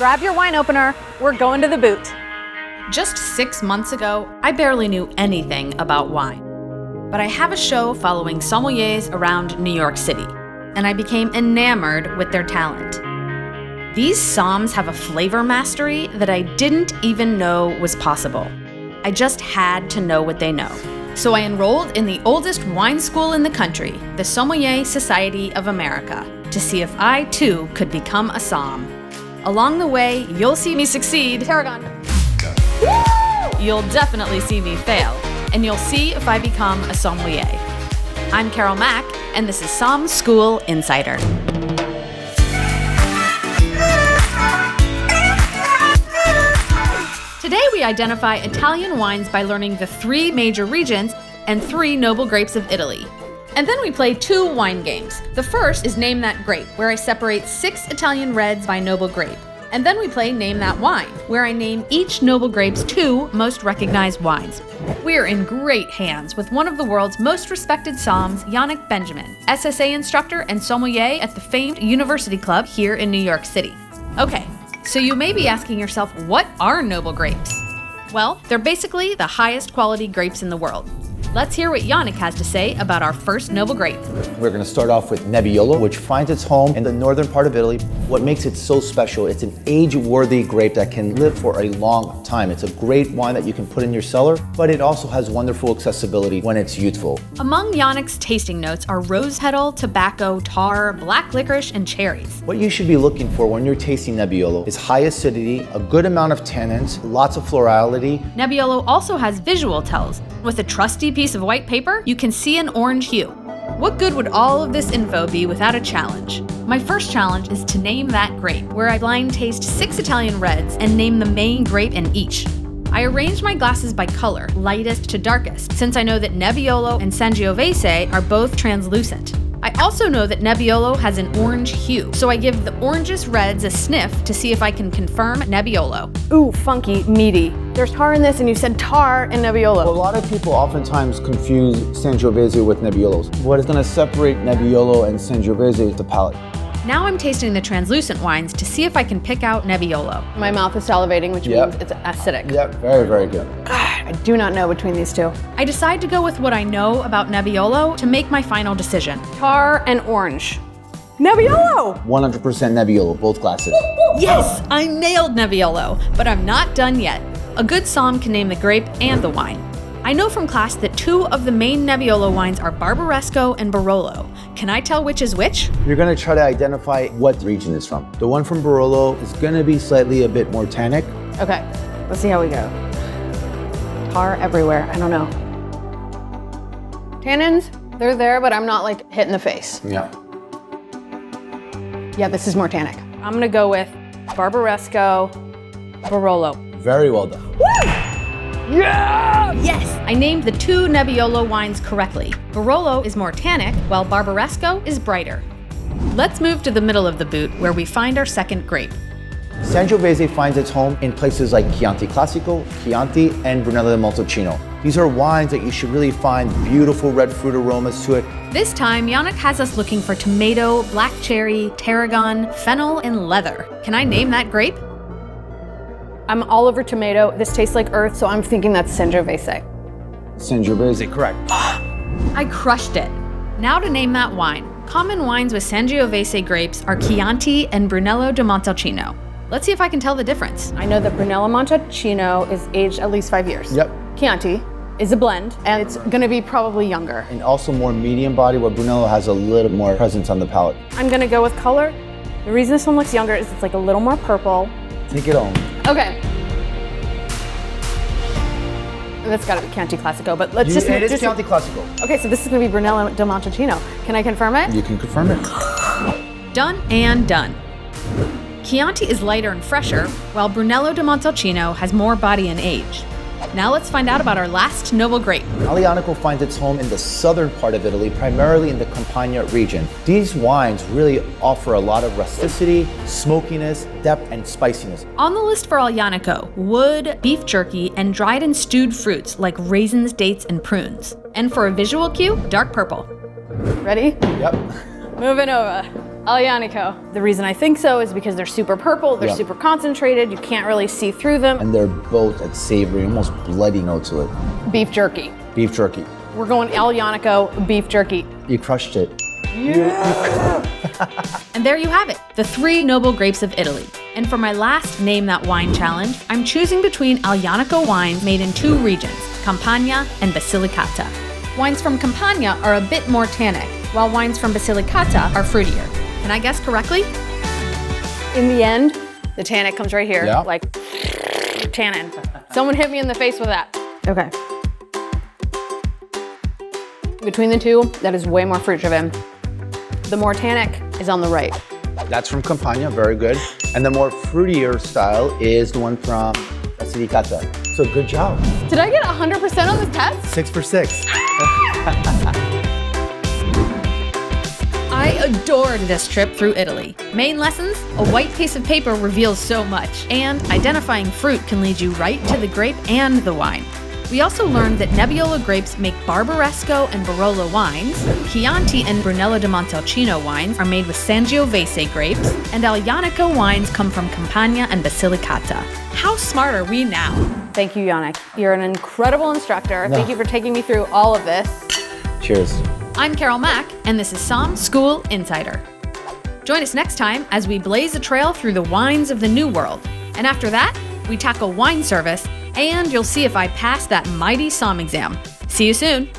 Grab your wine opener, we're going to the boot. Just 6 months ago, I barely knew anything about wine. But I have a show following sommeliers around New York City, and I became enamored with their talent. These somms have a flavor mastery that I didn't even know was possible. I just had to know what they know. So I enrolled in the oldest wine school in the country, the Sommelier Society of America, to see if I too could become a somm. Along the way, you'll see me succeed. Tarragon. You'll definitely see me fail, and you'll see if I become a sommelier. I'm Carole Mac, and this is Somm School Insider. Today we identify Italian wines by learning the 3 major regions and 3 noble grapes of Italy. And then we play 2 wine games. The first is Name That Grape, where I separate 6 Italian reds by noble grape. And then we play Name That Wine, where I name each noble grape's 2 most recognized wines. We're in great hands with one of the world's most respected somms, Yannick Benjamin, SSA instructor and sommelier at the famed University Club here in New York City. Okay, so you may be asking yourself, what are noble grapes? Well, they're basically the highest quality grapes in the world. Let's hear what Yannick has to say about our first noble grape. We're going to start off with Nebbiolo, which finds its home in the northern part of Italy. What makes it so special, it's an age-worthy grape that can live for a long time. It's a great wine that you can put in your cellar, but it also has wonderful accessibility when it's youthful. Among Yannick's tasting notes are rose petal, tobacco, tar, black licorice, and cherries. What you should be looking for when you're tasting Nebbiolo is high acidity, a good amount of tannins, lots of florality. Nebbiolo also has visual tells. With a trusty piece of white paper, you can see an orange hue. What good would all of this info be without a challenge? My first challenge is to name that grape, where I blind taste 6 Italian reds and name the main grape in each. I arranged my glasses by color, lightest to darkest, since I know that Nebbiolo and Sangiovese are both translucent. I also know that Nebbiolo has an orange hue, so I give the orangest reds a sniff to see if I can confirm Nebbiolo. Ooh, funky, meaty. There's tar in this, and you said tar and Nebbiolo. A lot of people oftentimes confuse Sangiovese with Nebbiolo. What is going to separate Nebbiolo and Sangiovese is the palate. Now I'm tasting the translucent wines to see if I can pick out Nebbiolo. My mouth is salivating, which means it's acidic. Yep, very, very good. I do not know between these 2. I decide to go with what I know about Nebbiolo to make my final decision. Tar and orange. Nebbiolo! 100% Nebbiolo, both glasses. Yes, I nailed Nebbiolo, but I'm not done yet. A good somm can name the grape and the wine. I know from class that 2 of the main Nebbiolo wines are Barbaresco and Barolo. Can I tell which is which? You're going to try to identify what region it's from. The one from Barolo is going to be slightly a bit more tannic. Okay, let's see how we go. Tar everywhere, I don't know. Tannins, they're there, but I'm not like hit in the face. Yeah. Yeah, this is more tannic. I'm gonna go with Barbaresco, Barolo. Very well done. Woo! Yeah! Yes, I named the 2 Nebbiolo wines correctly. Barolo is more tannic, while Barbaresco is brighter. Let's move to the middle of the boot, where we find our second grape. Sangiovese finds its home in places like Chianti Classico, Chianti, and Brunello di Montalcino. These are wines that you should really find beautiful red fruit aromas to it. This time, Yannick has us looking for tomato, black cherry, tarragon, fennel, and leather. Can I name that grape? I'm all over tomato. This tastes like earth, so I'm thinking that's Sangiovese. Sangiovese, correct. I crushed it. Now to name that wine. Common wines with Sangiovese grapes are Chianti and Brunello di Montalcino. Let's see if I can tell the difference. I know that Brunello Montalcino is aged at least 5 years. Yep. Chianti is a blend, and it's gonna be probably younger. And also more medium body, where Brunello has a little more presence on the palate. I'm gonna go with color. The reason this one looks younger is it's like a little more purple. Take it home. Okay. That's gotta be Chianti Classico, but let's just... It is Chianti Classico. Okay, so this is gonna be Brunello di Montalcino. Can I confirm it? You can confirm it. Done and done. Chianti is lighter and fresher, while Brunello di Montalcino has more body and age. Now let's find out about our last noble grape. Aglianico finds its home in the southern part of Italy, primarily in the Campania region. These wines really offer a lot of rusticity, smokiness, depth, and spiciness. On the list for Aglianico, wood, beef jerky, and dried and stewed fruits like raisins, dates, and prunes. And for a visual cue, dark purple. Ready? Yep. Moving over. Aglianico. The reason I think so is because they're super purple, they're Yeah. super concentrated, you can't really see through them. And they're both that savory, almost bloody note to it. Beef jerky. Beef jerky. We're going Aglianico beef jerky. You crushed it. And there you have it, the 3 noble grapes of Italy. And for my last Name That Wine challenge, I'm choosing between Aglianico wines made in 2 regions, Campania and Basilicata. Wines from Campania are a bit more tannic, while wines from Basilicata are fruitier. Can I guess correctly? In the end, the tannin comes right here, Yeah. like tannin. Someone hit me in the face with that. Okay. Between the two, that is way more fruit driven. The more tannic is on the right. That's from Campania, very good. And the more fruitier style is the one from Basilicata. So good job. Did I get 100% on this test? 6 for 6. I adored this trip through Italy. Main lessons: a white piece of paper reveals so much, and identifying fruit can lead you right to the grape and the wine. We also learned that Nebbiolo grapes make Barbaresco and Barolo wines, Chianti and Brunello di Montalcino wines are made with Sangiovese grapes, and Aglianico wines come from Campania and Basilicata. How smart are we now? Thank you, Yannick. You're an incredible instructor. Thank you for taking me through all of this. Cheers. I'm Carole Mac, and this is Somm School Insider. Join us next time as we blaze a trail through the wines of the New World. And after that, we tackle wine service, and you'll see if I pass that mighty Somm exam. See you soon.